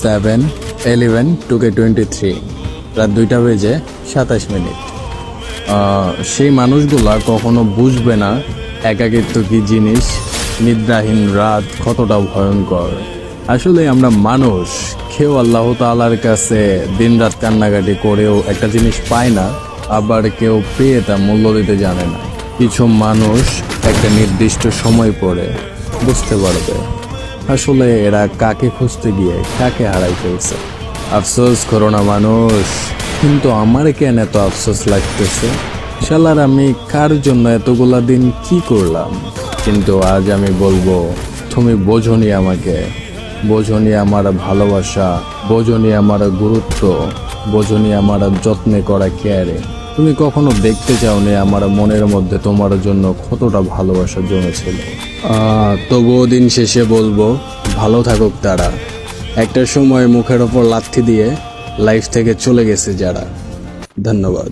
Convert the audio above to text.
7/11/2K23 রাত 2:27 সেই মানুষগুলা কখনো বুঝবে না একাকিত্ব কি জিনিস, নিদ্রাহীন রাত কতটা ভয়ঙ্কর। আসলে আমরা মানুষ, কেউ আল্লাহ তাআলার কাছে দিনরাত কান্নাকাটি করেও একটা জিনিস পায় না, আবার কেউ পেয়ে তা মূল্য দিতে জানে না। কিছু মানুষ একটা নির্দিষ্ট সময় পরে বুঝতে পারবে আসলে এরা কাকে খুঁজতে গিয়ে কাকে হারাই ফেলছে। আফসোস করো না মানুষ, কিন্তু আমার কেন এত আফসোস লাগতেছে? শালার আমি কার জন্য এতগুলা দিন কি করলাম? কিন্তু আজ আমি বলবো, তুমি বোঝনি আমাকে, বোঝনি আমার ভালোবাসা, বোঝনি আমার গুরুত্ব, বোঝনি আমার যত্নে করা কেয়ারে। তুমি কখনো দেখতে চাওনি আমার মনের মধ্যে তোমার জন্য কতটা ভালোবাসা জমেছিল। তবুও দিন শেষে বলবো, ভালো থাকুক তারা। একটা সময় মুখের ওপর লাথি দিয়ে লাইফ থেকে চলে গেছে যারা। ধন্যবাদ।